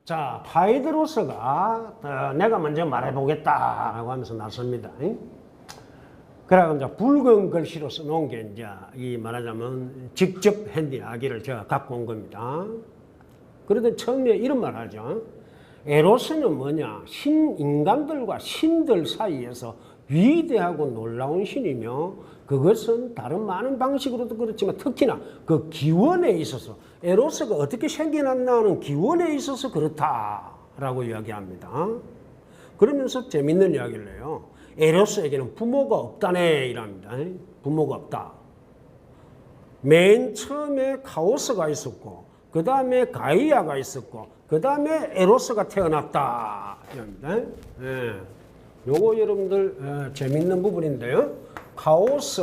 자, 파이드로스가 내가 먼저 말해보겠다라고 하면서 나섭니다. 그래서 이제 붉은 글씨로 써놓은 게 이제 이 말하자면 직접 한 이야기를 제가 갖고 온 겁니다. 그러던 처음에 이런 말 하죠. 에로스는 뭐냐? 신인간들과 신들 사이에서 위대하고 놀라운 신이며 그것은 다른 많은 방식으로도 그렇지만 특히나 그 기원에 있어서 에로스가 어떻게 생겨났나는 기원에 있어서 그렇다라고 이야기합니다. 그러면서 재밌는 이야기를 해요. 에로스에게는 부모가 없다네 이랍니다. 부모가 없다. 맨 처음에 카오스가 있었고 그 다음에 가이아가 있었고 그 다음에 에로스가 태어났다 이랍니다. 예. 요거 여러분들 재밌는 부분인데요. 카오스,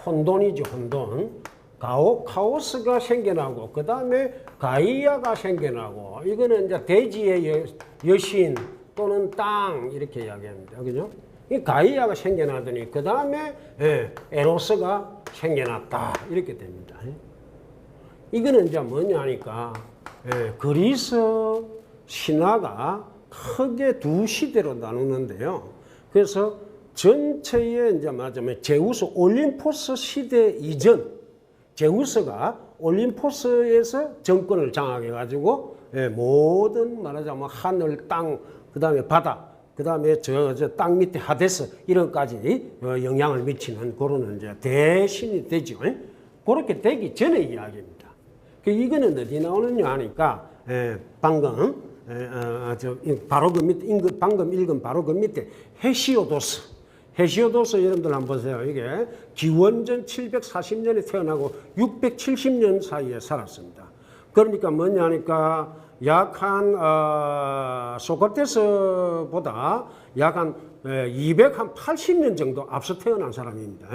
혼돈이죠, 혼돈. 카오스가 생겨나고 그 다음에 가이아가 생겨나고 이거는 이제 대지의 여신 또는 땅 이렇게 이야기합니다. 그죠? 이 가이아가 생겨나더니 그 다음에 에로스가 생겨났다 이렇게 됩니다. 이거는 이제 뭐냐 하니까 그리스 신화가 크게 두 시대로 나누는데요. 그래서 전체의 이제 말하자면 제우스 올림포스 시대 이전, 제우스가 올림포스에서 정권을 장악해 가지고 모든 말하자면 하늘, 땅, 그다음에 바다, 그다음에 저 땅 밑에 하데스 이런까지 영향을 미치는 그런 이제 대신이 되죠. 그렇게 되기 전의 이야기입니다. 이거는 어디 나오느냐 하니까 방금 바로 그 밑에 방금 읽은 바로 그 밑에 헤시오도스 여러분들 한번 보세요. 이게 기원전 740년에 태어나고 670년 사이에 살았습니다. 그러니까 뭐냐 하니까 약 한 소크라테스보다 약 한 280년 정도 앞서 태어난 사람입니다.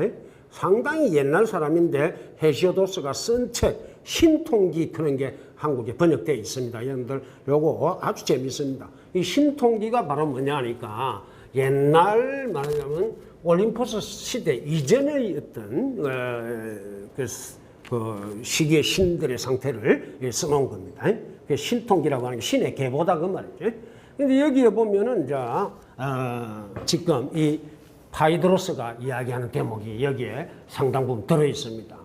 상당히 옛날 사람인데 헤시오도스가 쓴 책 신통기 그런 게 한국에 번역되어 있습니다. 여러분들 요거 아주 재밌습니다. 이 신통기가 바로 뭐냐 하니까 옛날 말하자면 올림포스 시대 이전의 어떤 그 시기의 신들의 상태를 써놓은 겁니다. 신통기라고 하는 게 신의 계보다 그 말이죠. 근데 여기에 보면은 지금 이 파이드로스가 이야기하는 대목이 여기에 상당 부분 들어 있습니다.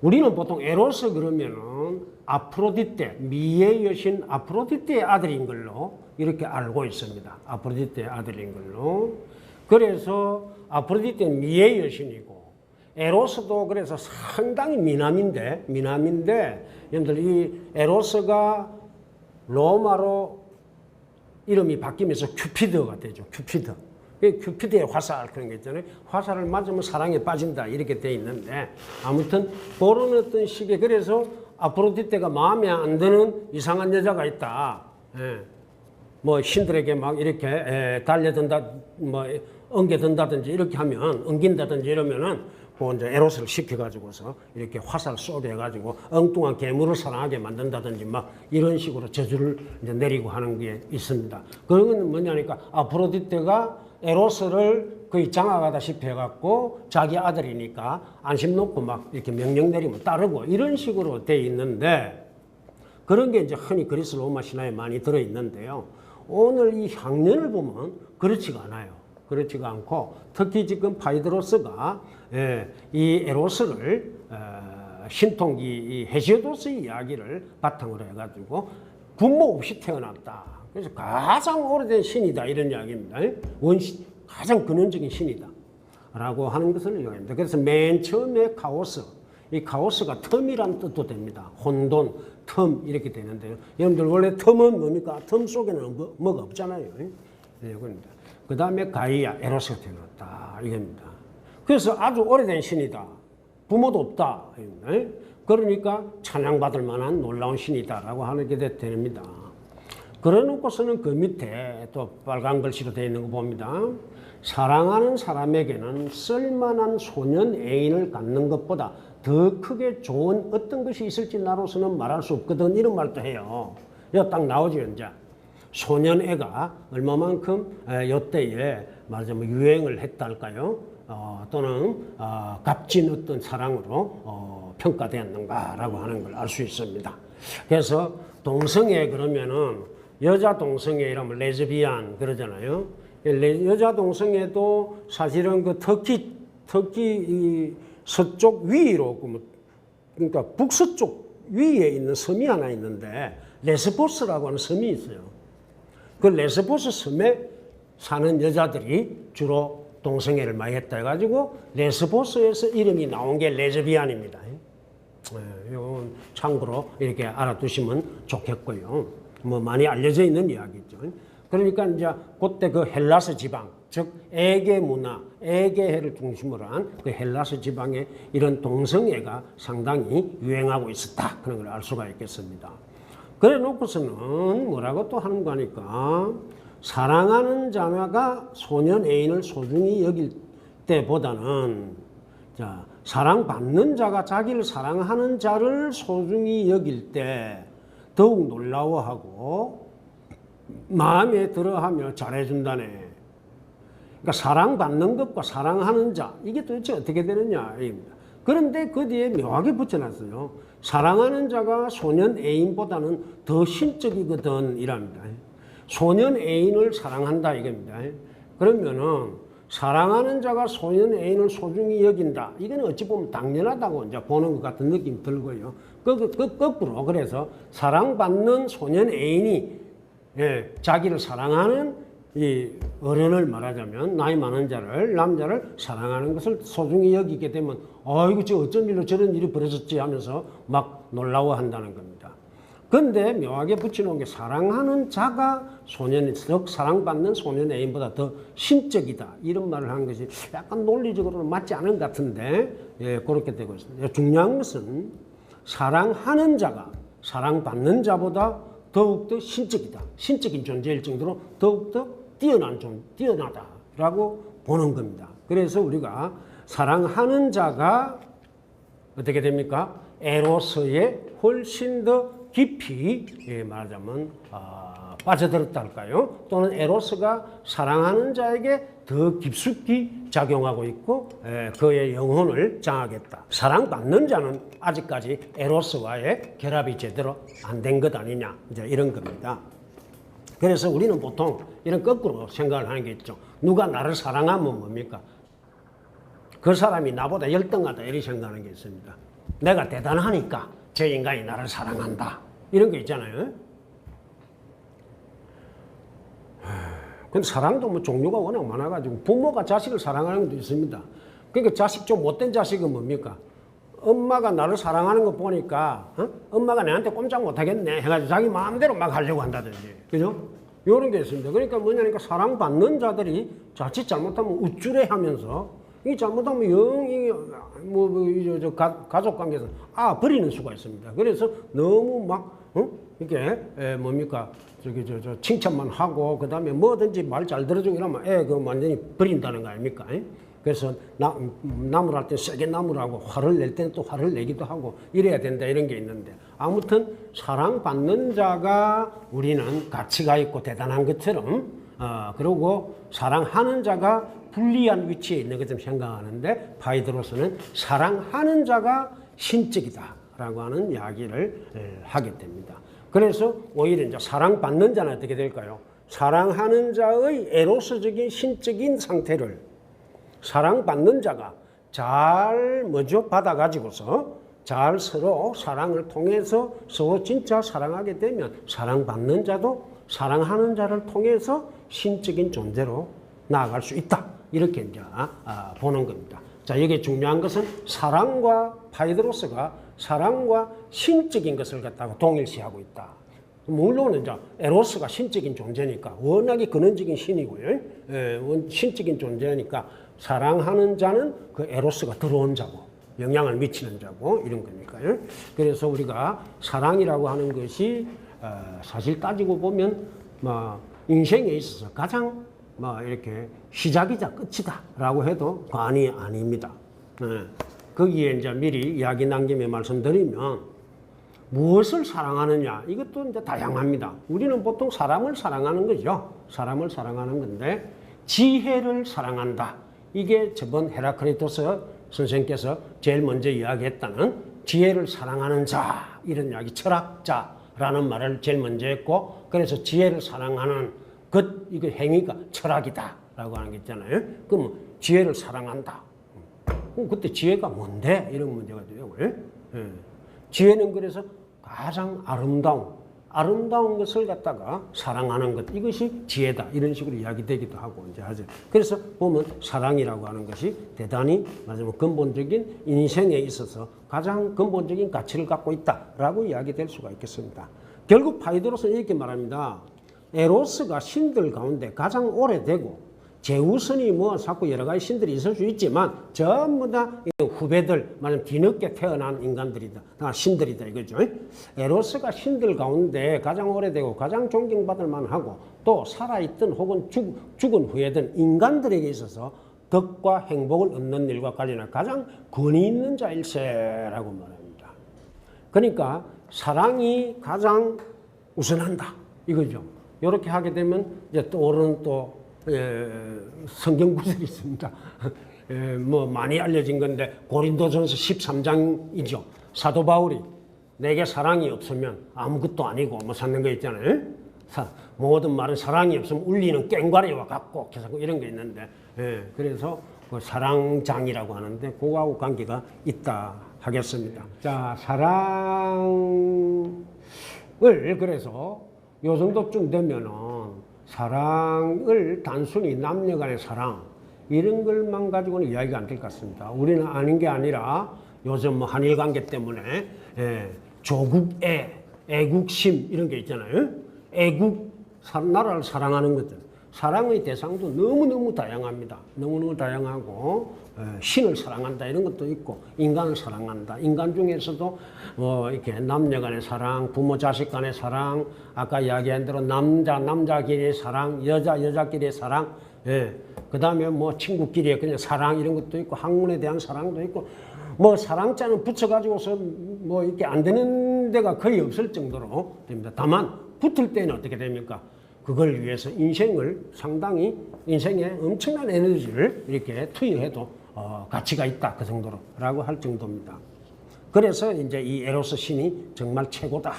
우리는 보통 에로스 그러면은 아프로디테, 미의 여신 아프로디테의 아들인 걸로 이렇게 알고 있습니다. 아프로디테의 아들인 걸로. 그래서 아프로디테는 미의 여신이고 에로스도 그래서 상당히 미남인데 여러분들 이 에로스가 로마로 이름이 바뀌면서 큐피드가 되죠. 큐피드의 화살 그런 게 있잖아요. 화살을 맞으면 사랑에 빠진다 이렇게 돼 있는데 아무튼 그런 어떤 식의 그래서 아프로디테가 마음에 안 드는 이상한 여자가 있다. 뭐 신들에게 막 이렇게 달려든다, 뭐 엉겨든다든지 이렇게 하면 엉긴다든지 이러면은 그 이제 에로스를 시켜가지고서 이렇게 화살 쏘게 해가지고 엉뚱한 괴물을 사랑하게 만든다든지 막 이런 식으로 저주를 이제 내리고 하는 게 있습니다. 그건 뭐냐니까 아프로디테가 에로스를 거의 장악하다시피 해갖고 자기 아들이니까 안심 놓고 막 이렇게 명령 내리면 따르고 이런 식으로 돼 있는데 그런 게 이제 흔히 그리스 로마 신화에 많이 들어있는데요. 오늘 이 향년을 보면 그렇지가 않아요. 그렇지가 않고 특히 지금 파이드로스가 이 에로스를 신통기 이 헤시오도스의 이야기를 바탕으로 해가지고 부모 없이 태어났다. 그래서 가장 오래된 신이다 이런 이야기입니다. 원신 가장 근원적인 신이다 라고 하는 것을 이야기합니다. 그래서 맨 처음에 카오스, 이 카오스가 텀이란 뜻도 됩니다. 혼돈, 텀 이렇게 되는데요. 여러분들 원래 텀은 뭡니까? 텀 속에는 뭐가 없잖아요. 네, 그겁니다. 그 다음에 가이아, 에로스가 태어났다 이겁니다. 그래서 아주 오래된 신이다. 부모도 없다. 그러니까 찬양받을 만한 놀라운 신이다라고 하는 게 됩니다. 그래놓고서는 그 밑에 또 빨간 글씨로 되어 있는 거 봅니다. 사랑하는 사람에게는 쓸만한 소년 애인을 갖는 것보다 더 크게 좋은 어떤 것이 있을지 나로서는 말할 수 없거든 이런 말도 해요. 이거 딱 나오죠 이제. 소년애가 얼마만큼 이때에 말하자면 유행을 했다 할까요? 또는 값진 어떤 사랑으로 평가되었는가라고 하는 걸 알 수 있습니다. 그래서 동성애 그러면은 여자 동성애 이러면 레즈비안 그러잖아요. 여자 동성애도 사실은 그 터키 이 서쪽 위로 그러니까 북서쪽 위에 있는 섬이 하나 있는데 레스보스라고 하는 섬이 있어요. 그 레스보스 섬에 사는 여자들이 주로 동성애를 많이 했다 해가지고 레스보스에서 이름이 나온 게 레즈비안입니다. 이건 참고로 이렇게 알아두시면 좋겠고요. 뭐 많이 알려져 있는 이야기죠. 그러니까 이제 그때 그 헬라스 지방, 즉 에게 문화, 에게해를 중심으로 한 그 헬라스 지방에 이런 동성애가 상당히 유행하고 있었다. 그런 걸 알 수가 있겠습니다. 그래 놓고서는 뭐라고 또 하는 거니까 사랑하는 자가 소년 애인을 소중히 여길 때보다는 자, 사랑받는 자가 자기를 사랑하는 자를 소중히 여길 때 더욱 놀라워하고 마음에 들어하며 잘해준다네. 그러니까 사랑받는 것과 사랑하는 자 이게 도대체 어떻게 되느냐 입니다. 그런데 그 뒤에 묘하게 붙여놨어요. 사랑하는 자가 소년 애인보다는 더 신적이거든 이랍니다. 소년 애인을 사랑한다 이겁니다. 그러면은 사랑하는 자가 소년 애인을 소중히 여긴다. 이거는 어찌 보면 당연하다고 이제 보는 것 같은 느낌이 들고요. 거꾸로 그래서 사랑받는 소년 애인이 자기를 사랑하는 이 어른을 말하자면 나이 많은 자를 남자를 사랑하는 것을 소중히 여기게 되면 이거 지금 어쩐 일로 저런 일이 벌어졌지 하면서 막 놀라워한다는 겁니다. 그런데 묘하게 붙여놓은 게 사랑하는 자가 즉 사랑받는 소년 애인보다 더 신적이다 이런 말을 하는 것이 약간 논리적으로는 맞지 않은 것 같은데 그렇게 되고 있습니다. 중요한 것은 사랑하는 자가 사랑받는 자보다 더욱더 신적이다. 신적인 존재일 정도로 더욱더 뛰어나다라고 보는 겁니다. 그래서 우리가 사랑하는 자가 어떻게 됩니까? 에로스에 훨씬 더 깊이 말하자면 빠져들었다 할까요? 또는 에로스가 사랑하는 자에게 더 깊숙이 작용하고 있고 그의 영혼을 장하겠다. 사랑받는 자는 아직까지 에로스와의 결합이 제대로 안 된 것 아니냐 이제 이런 겁니다. 그래서 우리는 보통 이런 거꾸로 생각을 하는 게 있죠. 누가 나를 사랑하면 뭡니까? 그 사람이 나보다 열등하다 이렇게 생각하는 게 있습니다. 내가 대단하니까 저 인간이 나를 사랑한다 이런 게 있잖아요. 근데 사랑도 뭐 종류가 워낙 많아가지고 부모가 자식을 사랑하는 것도 있습니다. 그러니까 자식 좀 못된 자식은 뭡니까? 엄마가 나를 사랑하는 거 보니까 엄마가 내한테 꼼짝 못하겠네 해가지고 자기 마음대로 막 하려고 한다든지 그죠? 이런 게 있습니다. 그러니까 뭐냐니까 사랑받는 자들이 자칫 잘못하면 우쭐해하면서 이 잘못하면 영이 가족 관계에서 버리는 수가 있습니다. 그래서 너무 막 이렇게 뭡니까 칭찬만 하고 그 다음에 뭐든지 말 잘 들어주고 이러면 그 완전히 버린다는 거 아닙니까? 그래서 나무랄 때 세게 나무라고 화를 낼 때는 또 화를 내기도 하고 이래야 된다 이런 게 있는데 아무튼 사랑받는 자가 우리는 가치가 있고 대단한 것처럼 그리고 사랑하는 자가 불리한 위치에 있는 것처럼 생각하는데 바이드로스는 사랑하는 자가 신적이다라고 하는 이야기를 하게 됩니다. 그래서 오히려 이제 사랑받는 자는 어떻게 될까요? 사랑하는 자의 에로스적인 신적인 상태를 사랑받는 자가 잘 받아가지고서 잘 서로 사랑을 통해서 서로 진짜 사랑하게 되면 사랑받는 자도 사랑하는 자를 통해서 신적인 존재로 나아갈 수 있다. 이렇게 이제 보는 겁니다. 자, 여기 중요한 것은 사랑과 파이드로스가 사랑과 신적인 것을 갖다가 동일시하고 있다. 물론 이제 에로스가 신적인 존재니까 워낙에 근원적인 신이고요. 신적인 존재니까 사랑하는 자는 그 에로스가 들어온 자고 영향을 미치는 자고 이런 거니까요. 그래서 우리가 사랑이라고 하는 것이 사실 따지고 보면 인생에 있어서 가장 이렇게 시작이자 끝이다라고 해도 과언이 아닙니다. 거기에 이제 미리 이야기 난 김에 말씀드리면 무엇을 사랑하느냐 이것도 이제 다양합니다. 우리는 보통 사람을 사랑하는 거죠. 사람을 사랑하는 건데 지혜를 사랑한다. 이게 저번 헤라크리토스 선생님께서 제일 먼저 이야기했다는 지혜를 사랑하는 자 이런 이야기, 철학자라는 말을 제일 먼저 했고, 그래서 지혜를 사랑하는 것, 이거 행위가 철학이다라고 하는 게 있잖아요. 그럼 지혜를 사랑한다. 그럼 그때 지혜가 뭔데? 이런 문제가 돼요. 지혜는 그래서 가장 아름다운 것을 갖다가 사랑하는 것, 이것이 지혜다. 이런 식으로 이야기되기도 하고 이제 하죠. 그래서 보면 사랑이라고 하는 것이 대단히 말하자면 근본적인 인생에 있어서 가장 근본적인 가치를 갖고 있다라고 이야기될 수가 있겠습니다. 결국 파이드로스는 이렇게 말합니다. 에로스가 신들 가운데 가장 오래되고, 제우스니 뭐 자꾸 여러 가지 신들이 있을 수 있지만 전부 다 후배들, 말하면 뒤늦게 태어난 인간들이다, 신들이다 이거죠. 에로스가 신들 가운데 가장 오래되고 가장 존경받을 만하고, 또 살아있든 혹은 죽은 후에든 인간들에게 있어서 덕과 행복을 얻는 일과 관련한 가장 권위 있는 자일세라고 말합니다. 그러니까 사랑이 가장 우선한다 이거죠. 이렇게 하게 되면 이제 떠오르는 또 성경 구절이 있습니다. 뭐 많이 알려진 건데 고린도전서 13장이죠. 사도 바울이 내게 사랑이 없으면 아무것도 아니고 뭐 찾는 거 있잖아요. 모든 말은 사랑이 없으면 울리는 꽹과리와 같고 계속 이런 게 있는데, 그래서 그 사랑장이라고 하는데 그거하고 관계가 있다 하겠습니다. 자, 사랑을 그래서 요 정도쯤 되면은 사랑을 단순히 남녀 간의 사랑 이런 것만 가지고는 이야기가 안 될 것 같습니다. 우리는 아는 게 아니라 요즘 뭐 한일 관계 때문에 조국애, 애국심 이런 게 있잖아요. 나라를 사랑하는 것들. 사랑의 대상도 너무너무 다양합니다. 너무너무 다양하고, 신을 사랑한다 이런 것도 있고, 인간을 사랑한다. 인간 중에서도 뭐 이렇게 남녀 간의 사랑, 부모 자식 간의 사랑, 아까 이야기한 대로 남자끼리의 사랑, 여자끼리의 사랑, 그 다음에 뭐 친구끼리의 그냥 사랑 이런 것도 있고, 학문에 대한 사랑도 있고, 뭐 사랑자는 붙여가지고서 뭐 이렇게 안 되는 데가 거의 없을 정도로 됩니다. 다만 붙을 때는 어떻게 됩니까? 그걸 위해서 상당히 인생에 엄청난 에너지를 이렇게 투여해도 가치가 있다 그 정도로 라고 할 정도입니다. 그래서 이제 이 에로스 신이 정말 최고다.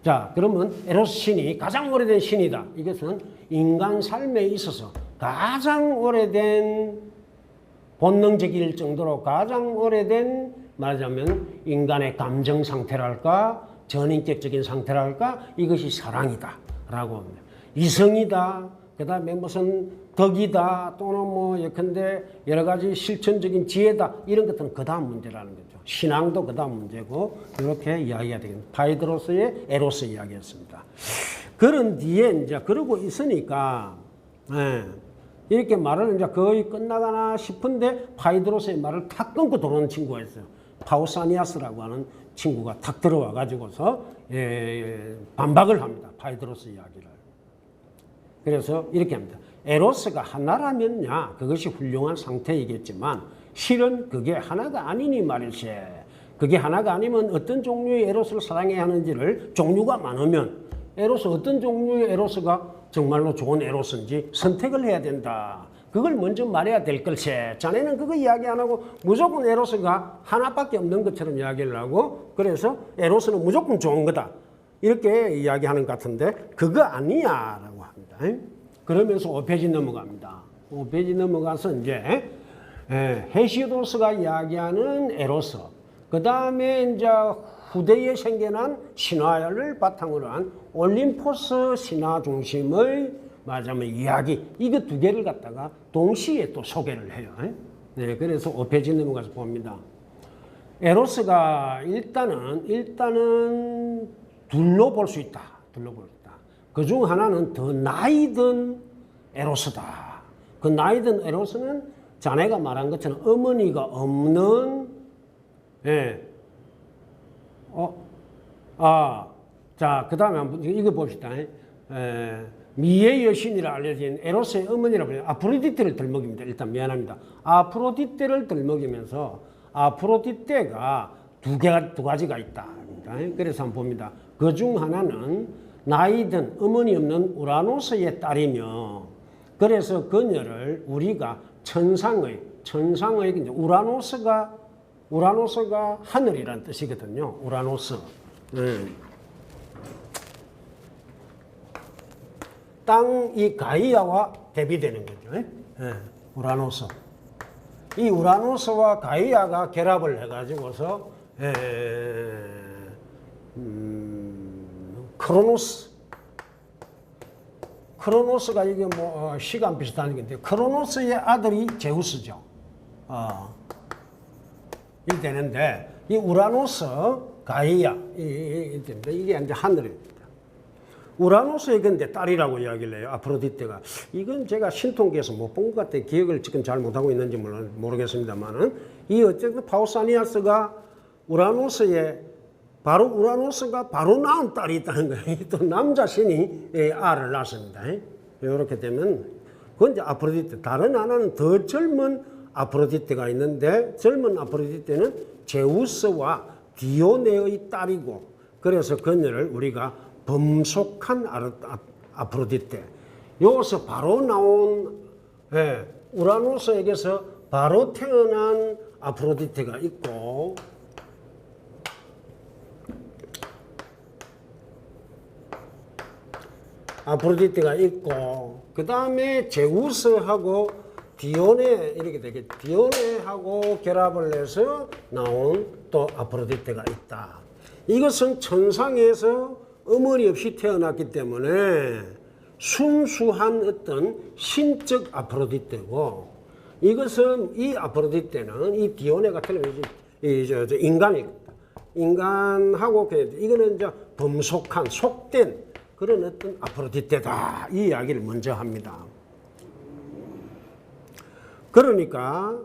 자, 그러면 에로스 신이 가장 오래된 신이다. 이것은 인간 삶에 있어서 가장 오래된 본능적일 정도로 가장 오래된, 말하자면 인간의 감정 상태랄까, 전인격적인 상태랄까, 이것이 사랑이다 라고 합니다. 이성이다, 그 다음에 무슨 덕이다, 또는 뭐 예컨대 여러 가지 실천적인 지혜다, 이런 것들은 그 다음 문제라는 거죠. 신앙도 그 다음 문제고, 이렇게 이야기가 되겠습니다. 파이드로스의 에로스 이야기였습니다. 그런 뒤에 이제 그러고 있으니까, 이렇게 말을 이제 거의 끝나가나 싶은데 파이드로스의 말을 탁 끊고 들어오는 친구가 있어요. 파우사니아스라고 하는 친구가 탁 들어와 가지고서 반박을 합니다. 파이드로스 이야기를. 그래서 이렇게 합니다. 에로스가 하나라면야 그것이 훌륭한 상태이겠지만 실은 그게 하나가 아니니 말일세. 그게 하나가 아니면 어떤 종류의 에로스를 사랑해야 하는지를, 종류가 많으면 에로스 어떤 종류의 에로스가 정말로 좋은 에로스인지 선택을 해야 된다. 그걸 먼저 말해야 될 걸세. 자네는 그거 이야기 안 하고 무조건 에로스가 하나밖에 없는 것처럼 이야기를 하고, 그래서 에로스는 무조건 좋은 거다 이렇게 이야기하는 것 같은데 그거 아니야 라고 합니다. 그러면서 5페이지 넘어갑니다. 5페이지 넘어가서 이제 헤시오도스가 이야기하는 에로스, 그 다음에 이제 후대에 생겨난 신화를 바탕으로 한 올림포스 신화 중심의 말하자면 이야기, 이거 두 개를 갖다가 동시에 또 소개를 해요. 그래서 5페이지 넘어가서 봅니다. 에로스가 일단은 둘로 볼 수 있다. 그 중 하나는 더 나이 든 에로스다. 그 나이 든 에로스는 자네가 말한 것처럼 어머니가 없는, 자, 그 다음에 한번 이거 봅시다. 미의 여신이라 알려진 에로스의 어머니라고 해요. 아프로디테를 들먹입니다. 일단 미안합니다. 아프로디테를 들먹이면서 아프로디테가 두 가지가 있다. 그래서 한번 봅니다. 그 중 하나는 나이든 어머니 없는 우라노스의 딸이며, 그래서 그녀를 우리가 천상의 이제 우라노스가 우라노스가 하늘이란 뜻이거든요. 우라노스. 땅 이 가이아와 대비되는 거죠. 우라노스. 이 우라노스와 가이아가 결합을 해가지고서 크로노스가 이게 뭐 시간 비슷한 건데 크로노스의 아들이 제우스죠. 이 되는데 이 우라노스, 가이아 이게 이제 하늘입니다. 우라노스의 근데 딸이라고 이야기를 해요. 아프로디테가. 이건 제가 신통기에서 못 본 것 같아요. 기억을 지금 잘 못하고 있는지 모르겠습니다만은 이 어쨌든 파우사니아스가 우라노스가 바로 낳은 딸이 있다는 거예요. 또 남자 신이 알을 낳습니다. 이렇게 되면 그건 이제 아프로디테. 다른 하나는 더 젊은 아프로디테가 있는데 젊은 아프로디테는 제우스와 디오네의 딸이고 그래서 그녀를 우리가 범속한 아프로디테. 여기서 바로 나온 우라노스에게서 바로 태어난 아프로디테가 있고 그 다음에 제우스하고 디오네 이렇게 되겠죠. 디오네하고 결합을 해서 나온 또 아프로디테가 있다. 이것은 천상에서 어머니 없이 태어났기 때문에 순수한 어떤 신적 아프로디테고 이것은 이 아프로디테는 이 디오네가 틀리면 인간입니다. 인간하고 이거는 이제 범속한 속된 그런 어떤 아프로디테다 이 이야기를 먼저 합니다. 그러니까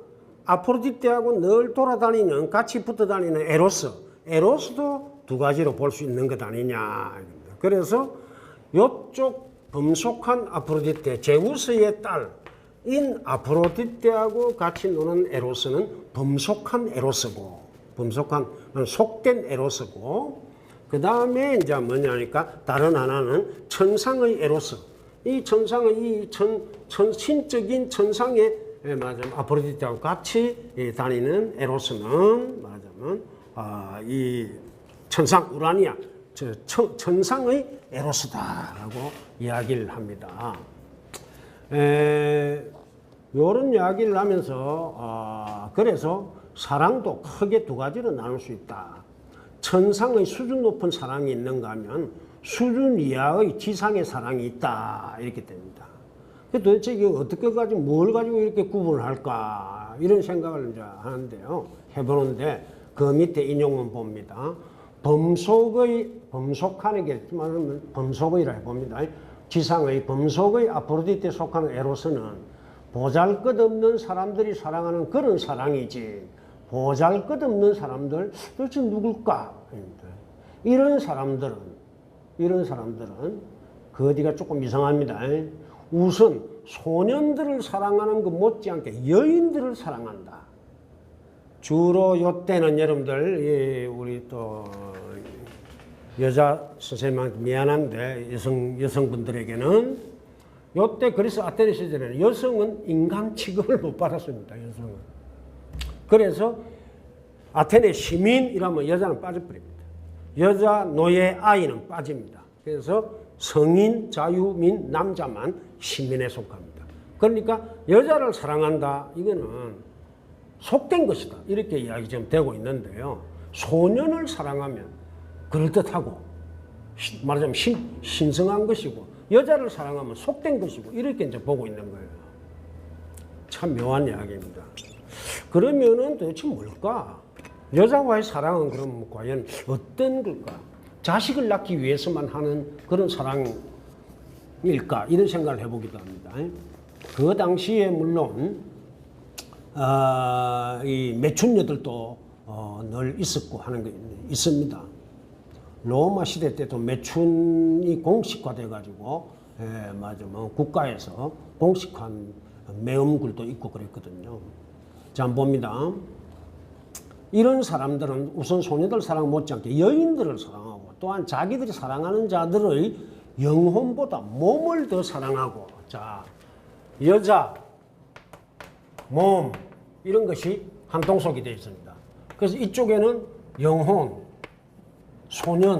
아프로디테하고 늘 돌아다니는 같이 붙어 다니는 에로스도 두 가지로 볼 수 있는 것 아니냐. 그래서 이쪽 범속한 아프로디테, 제우스의 딸인 아프로디테하고 같이 노는 에로스는 범속한 에로스고, 범속한 속된 에로스고, 그 다음에 이제 뭐냐니까 다른 하나는 천상의 에로스. 이 천상의 신적인 천상의 아프로디테하고 같이 다니는 에로스는 말하자면 이 천상 우라니아, 천상의 에로스다라고 이야기를 합니다. 이런 이야기를 하면서 그래서 사랑도 크게 두 가지로 나눌 수 있다. 천상의 수준 높은 사랑이 있는가 하면 수준 이하의 지상의 사랑이 있다 이렇게 됩니다. 도대체 이게 어떻게 가지고 뭘 가지고 이렇게 구분을 할까 이런 생각을 이제 하는데요. 해보는데 그 밑에 인용문 봅니다. 범속하는 게 말하면 범속의라 해봅니다. 지상의 범속의 아프로디테 속하는 에로스는 보잘것없는 사람들이 사랑하는 그런 사랑이지 보잘것없는 사람들 도대체 누굴까? 이런 사람들은 그 어디가 조금 이상합니다. 우선 소년들을 사랑하는 것 못지않게 여인들을 사랑한다. 주로 요때는 여러분들 우리 또 여자 선생님한테 미안한데 여성분들에게는 요때 그리스 아테네 시절에는 여성은 인간 취급을 못 받았습니다. 여성은. 그래서 아테네 시민이라면 여자는 빠져버립니다. 여자 노예 아이는 빠집니다. 그래서 성인 자유민 남자만 시민에 속합니다. 그러니까 여자를 사랑한다 이거는 속된 것이다 이렇게 이야기 좀 되고 있는데요. 소년을 사랑하면 그럴듯하고 말하자면 신성한 것이고 여자를 사랑하면 속된 것이고 이렇게 이제 보고 있는 거예요. 참 묘한 이야기입니다. 그러면은 도대체 뭘까? 여자와의 사랑은 그럼 과연 어떤 걸까? 자식을 낳기 위해서만 하는 그런 사랑일까? 이런 생각을 해보기도 합니다. 그 당시에 물론 이 매춘녀들도 늘 있었고 하는 게 있습니다. 로마 시대 때도 매춘이 공식화돼 가지고 뭐 국가에서 공식한 매음굴도 있고 그랬거든요. 자, 한번 봅니다. 이런 사람들은 우선 소녀들 사랑 못지않게 여인들을 사랑하고 또한 자기들이 사랑하는 자들의 영혼보다 몸을 더 사랑하고 자 여자, 몸 이런 것이 한통속이 되어 있습니다. 그래서 이쪽에는 영혼, 소년,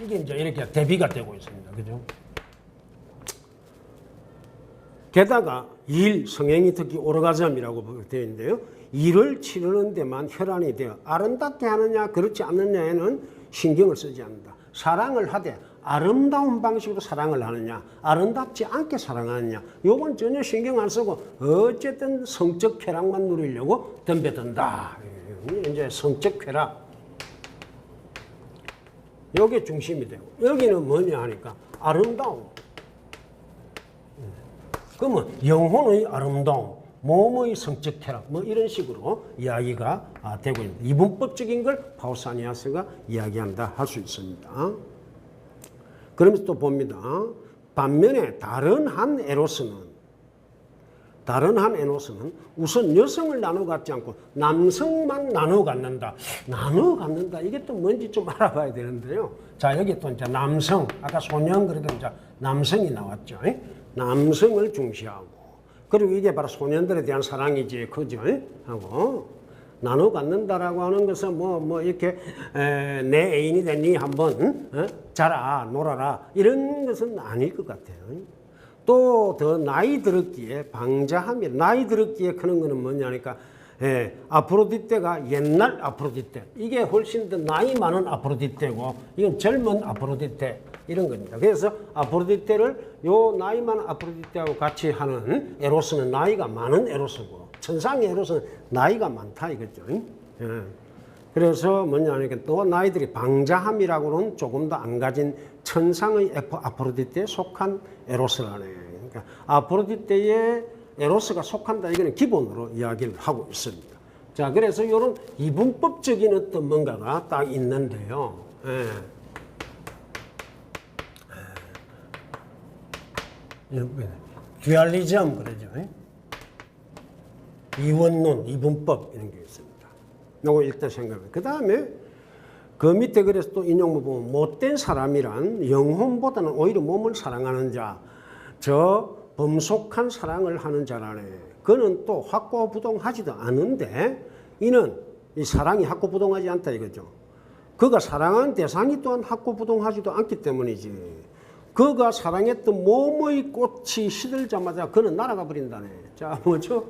이게 이제 이렇게 대비가 되고 있습니다. 그죠? 게다가 일, 성행이 특히 오르가즘이라고 되어 있는데요. 일을 치르는 데만 혈안이 되어 아름답게 하느냐 그렇지 않느냐에는 신경을 쓰지 않는다. 사랑을 하되 아름다운 방식으로 사랑을 하느냐 아름답지 않게 사랑하느냐 요건 전혀 신경 안 쓰고 어쨌든 성적 쾌락만 누리려고 덤벼든다. 이제 성적 쾌락 요게 중심이 되고 여기는 뭐냐 하니까 아름다움. 그러면 영혼의 아름다움, 몸의 성적 쾌락 뭐 이런 식으로 이야기가 되고 있습니다. 이분법적인 걸 파우사니아스가 이야기한다 할 수 있습니다. 그러면서 또 봅니다. 반면에 다른 한 에로스는 우선 여성을 나눠 갖지 않고 남성만 나눠 갖는다. 나눠 갖는다. 이게 또 뭔지 좀 알아봐야 되는데요. 자, 여기 또 이제 남성, 아까 소년 그러던 이제 남성이 나왔죠. 남성을 중시하고. 그리고 이게 바로 소년들에 대한 사랑이지, 그죠? 하고. 나눠 갖는다라고 하는 것은 뭐 이렇게 내 애인이 되니 한번 자라, 놀아라. 이런 것은 아닐 것 같아요. 또 더 나이 들었기에 방자함이 나이 들었기에 크는 거는 뭐냐니까 아프로디테가 옛날 아프로디테 이게 훨씬 더 나이 많은 아프로디테고 이건 젊은 아프로디테 이런 겁니다. 그래서 아프로디테를 요 나이 많은 아프로디테하고 같이 하는 에로스는 나이가 많은 에로스고 천상의 에로스는 나이가 많다 이거죠. 그래서 뭐냐니까 또 나이들이 방자함이라고는 조금 더 안 가진 천상의 아프로디테에 속한 에로스라네. 그러니까 아프로디테에 에로스가 속한다 이거는 기본으로 이야기를 하고 있습니다. 자, 그래서 이런 이분법적인 어떤 뭔가가 딱 있는데요. 듀얼리즘 그러죠. 이원론, 이분법 이런 게 있습니다. 요거 일단 생각해. 그 다음에 그 밑에 그래서 또 인용부 보면 못된 사람이란 영혼보다는 오히려 몸을 사랑하는 자, 저 범속한 사랑을 하는 자라네. 그는 또 확고부동하지도 않은데 이는 이 사랑이 확고부동하지 않다 이거죠. 그가 사랑하는 대상이 또한 확고부동하지도 않기 때문이지. 그가 사랑했던 몸의 꽃이 시들자마자 그는 날아가 버린다네. 자, 뭐죠?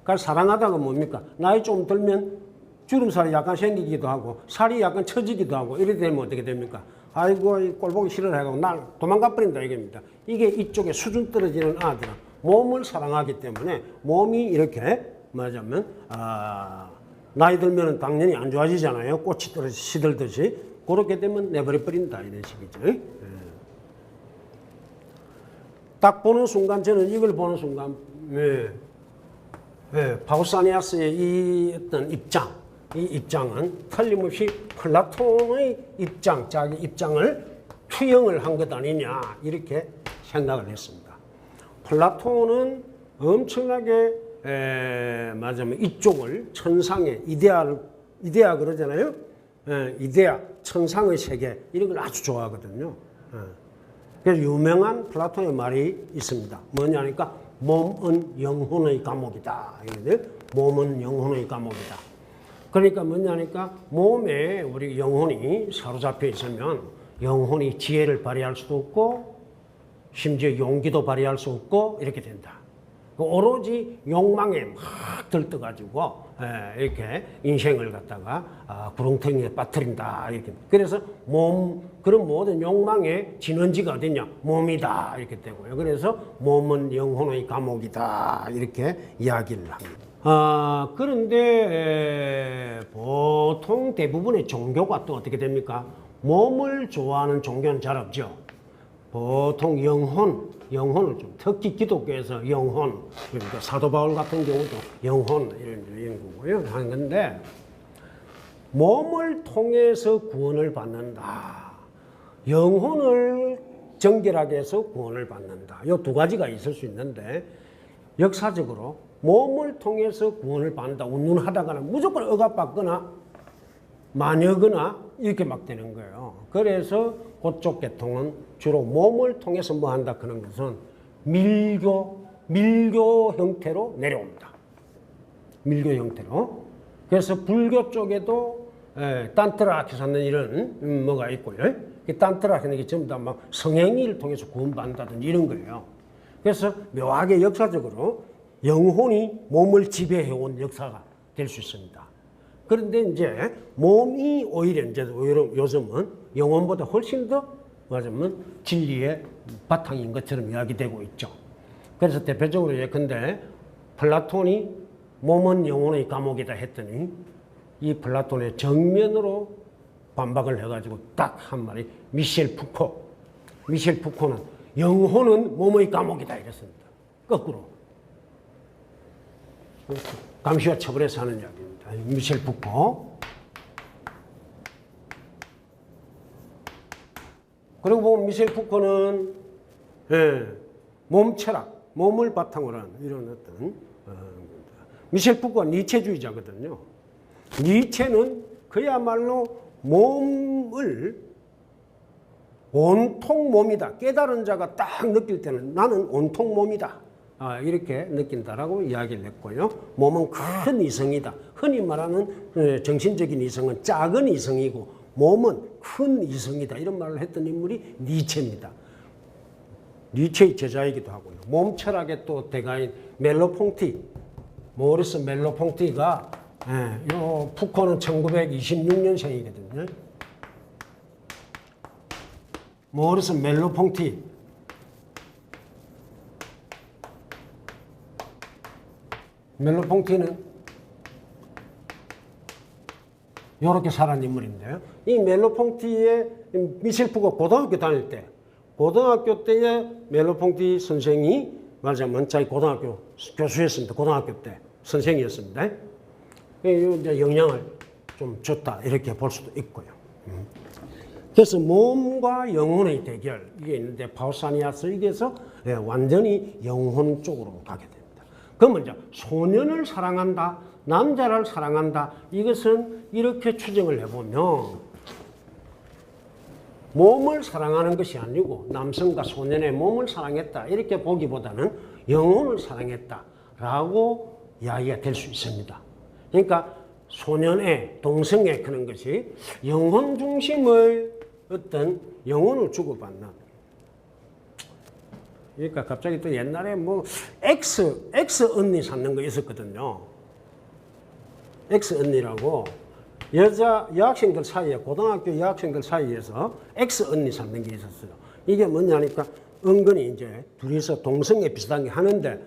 그러니까 사랑하다가 뭡니까? 나이 좀 들면 주름살이 약간 생기기도 하고 살이 약간 처지기도 하고 이렇게 되면 어떻게 됩니까? 아이고 꼴 보기 싫어 해가지고 날 도망가 버린다 이겁니다. 이게 이쪽에 수준 떨어지는 아들은 몸을 사랑하기 때문에 몸이 이렇게 말하자면 나이 들면 당연히 안 좋아지잖아요. 꽃이 떨어져 시들듯이 그렇게 되면 내버려 버린다 이런 식이죠. 딱 보는 순간 저는 이걸 보는 순간 파우사니아스의 이 어떤 입장 이 입장은 틀림없이 플라톤의 입장, 자기 입장을 투영을 한 것 아니냐 이렇게 생각을 했습니다. 플라톤은 엄청나게 말하자면 이쪽을 천상의 이데아 그러잖아요. 이데아, 천상의 세계 이런 걸 아주 좋아하거든요. 그래서 유명한 플라톤의 말이 있습니다. 뭐냐니까 몸은 영혼의 감옥이다. 몸은 영혼의 감옥이다. 그러니까 뭐냐니까 몸에 우리 영혼이 사로잡혀 있으면 영혼이 지혜를 발휘할 수도 없고 심지어 용기도 발휘할 수 없고 이렇게 된다. 오로지 욕망에 막 들떠가지고 이렇게 인생을 갖다가 구렁텅이에 빠뜨린다 이렇게. 그래서 그런 모든 욕망의 진원지가 어딨냐? 몸이다 이렇게 되고요. 그래서 몸은 영혼의 감옥이다 이렇게 이야기를 합니다. 그런데 보통 대부분의 종교가 또 어떻게 됩니까? 몸을 좋아하는 종교는 잘 없죠. 보통 영혼을 좀, 특히 기독교에서 영혼, 그러니까 사도 바울 같은 경우도 영혼 이런 거고요. 하는 건데 몸을 통해서 구원을 받는다. 영혼을 정결하게 해서 구원을 받는다. 이 두 가지가 있을 수 있는데 역사적으로 몸을 통해서 구원을 받는다. 운운하다가는 무조건 억압받거나 마녀거나 이렇게 막 되는 거예요. 그래서 그쪽 계통은 주로 몸을 통해서 뭐 한다 그런 것은 밀교 형태로 내려옵니다. 밀교 형태로. 그래서 불교 쪽에도 딴뜨라 찾는 이런 뭐가 있고요. 딴뜨라 하는 게 전부 다 막 성행위를 통해서 구원받는다든지 이런 거예요. 그래서 묘하게 역사적으로 영혼이 몸을 지배해온 역사가 될 수 있습니다. 그런데 이제 몸이 오히려 요즘은 영혼보다 훨씬 더 말하자면 진리의 바탕인 것처럼 이야기되고 있죠. 그래서 대표적으로 예컨대 플라톤이 몸은 영혼의 감옥이다 했더니 이 플라톤의 정면으로 반박을 해가지고 딱 한 말이 미셸 푸코. 미셸 푸코는 영혼은 몸의 감옥이다 이랬습니다. 거꾸로. 감시와 처벌에서 하는 이야기입니다. 미셸 푸코. 그리고 보면 미셸 푸코는 몸 철학, 몸을 바탕으로 하는 이런 어떤 미셸 푸코가 니체주의자거든요. 니체는 그야말로 몸을 온통 몸이다. 깨달은 자가 딱 느낄 때는 나는 온통 몸이다. 이렇게 느낀다라고 이야기를 했고요. 몸은 큰 이성이다. 흔히 말하는 정신적인 이성은 작은 이성이고 몸은 큰 이성이다. 이런 말을 했던 인물이 니체입니다. 니체의 제자이기도 하고요. 몸 철학의 또 대가인 멜로퐁티, 모리스 멜로퐁티가 요 푸코는 1926년생이거든요. 모리스 멜로퐁티. 멜로퐁티는 이렇게 살아난 인물인데요. 이 멜로퐁티의 미셸 푸코 고등학교 다닐 때, 고등학교 때에 멜로퐁티 선생이 말하자면 자기 고등학교 교수였습니다. 고등학교 때 선생이었습니다. 이제 영향을 좀 줬다 이렇게 볼 수도 있고요. 그래서 몸과 영혼의 대결 이게 있는데 파우사니아스에게서 완전히 영혼 쪽으로 가게 됩니다. 그러면 이제 소년을 사랑한다, 남자를 사랑한다. 이것은 이렇게 추정을 해보면 몸을 사랑하는 것이 아니고 남성과 소년의 몸을 사랑했다 이렇게 보기보다는 영혼을 사랑했다라고 이야기가 될 수 있습니다. 그러니까 소년의 동성애 그런 것이 영혼 중심의 어떤 영혼을 주고받는. 그러니까 갑자기 또 옛날에 뭐 X 언니 찾는 거 있었거든요. X 언니라고 여자 여학생들 사이에 고등학교 여학생들 사이에서 X 언니 찾는 게 있었어요. 이게 뭐냐니까 은근히 이제 둘이서 동성애 비슷한 게 하는데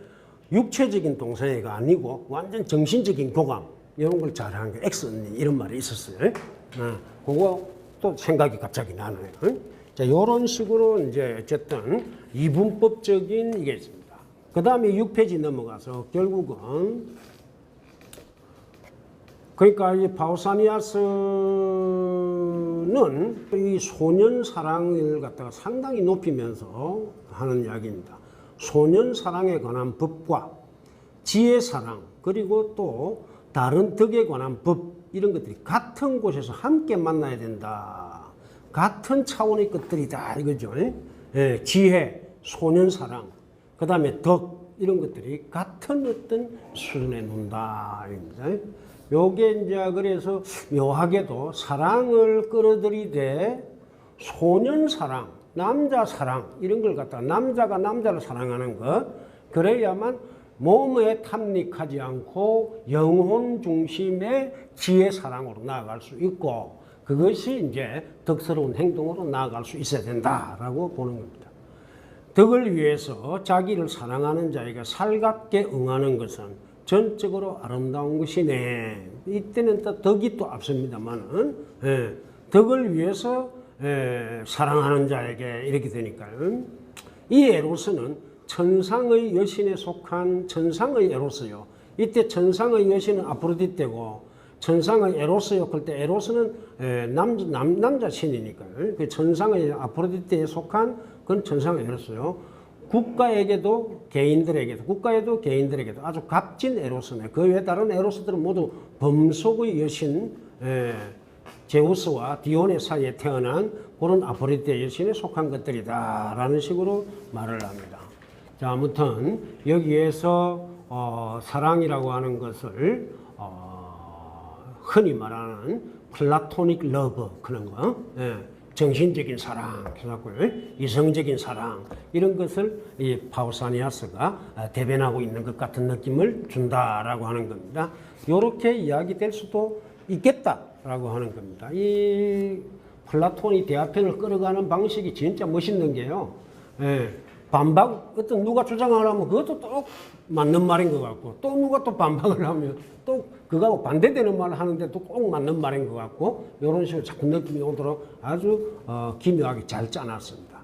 육체적인 동성애가 아니고 완전 정신적인 교감 이런 걸 잘하는 게 X 언니 이런 말이 있었어요. 그거 또 생각이 갑자기 나네요. 자, 이런 식으로 이제 어쨌든 이분법적인 이게 있습니다. 그 다음에 6페이지 넘어가서 결국은 그러니까 이 파우사니아스는 이 소년 사랑을 갖다가 상당히 높이면서 하는 이야기입니다. 소년 사랑에 관한 법과 지혜 사랑 그리고 또 다른 덕에 관한 법 이런 것들이 같은 곳에서 함께 만나야 된다. 같은 차원의 것들이다 이거죠. 지혜, 소년 사랑, 그 다음에 덕 이런 것들이 같은 어떤 수준에 논다. 요게 이제 그래서 묘하게도 사랑을 끌어들이되 소년 사랑, 남자 사랑 이런 걸 갖다가 남자가 남자를 사랑하는 것 그래야만 몸에 탐닉하지 않고 영혼 중심의 지혜 사랑으로 나아갈 수 있고 그것이 이제 덕스러운 행동으로 나아갈 수 있어야 된다라고 보는 겁니다. 덕을 위해서 자기를 사랑하는 자에게 살갑게 응하는 것은 전적으로 아름다운 것이네. 이때는 또 덕이 또 앞섭니다만은 덕을 위해서 사랑하는 자에게 이렇게 되니까요. 이 에로스는 천상의 여신에 속한 천상의 에로스요. 이때 천상의 여신은 아프로디테고 천상의 에로스 역할 때 에로스는 남자 신이니까요. 그 천상의 아프로디테에 속한 그건 천상의 에로스요. 국가에게도 개인들에게도 아주 값진 에로스네. 그 외에 다른 에로스들은 모두 범속의 여신 제우스와 디온의 사이에 태어난 그런 아프로디테 여신에 속한 것들이다라는 식으로 말을 합니다. 자, 아무튼 여기에서 사랑이라고 하는 것을 흔히 말하는 플라토닉 러브 그런 거, 예, 정신적인 사랑, 그래갖고 이성적인 사랑 이런 것을 이 파우사니아스가 대변하고 있는 것 같은 느낌을 준다라고 하는 겁니다. 이렇게 이야기될 수도 있겠다라고 하는 겁니다. 이 플라톤이 대화편을 끌어가는 방식이 진짜 멋있는 게요. 예, 반박, 어떤 누가 주장을 하면 그것도 또 맞는 말인 것 같고, 또 누가 또 반박을 하면 또 그거하고 반대되는 말을 하는데도 꼭 맞는 말인 것 같고, 이런 식으로 자꾸 느낌이 오도록 아주 기묘하게 잘 짜놨습니다.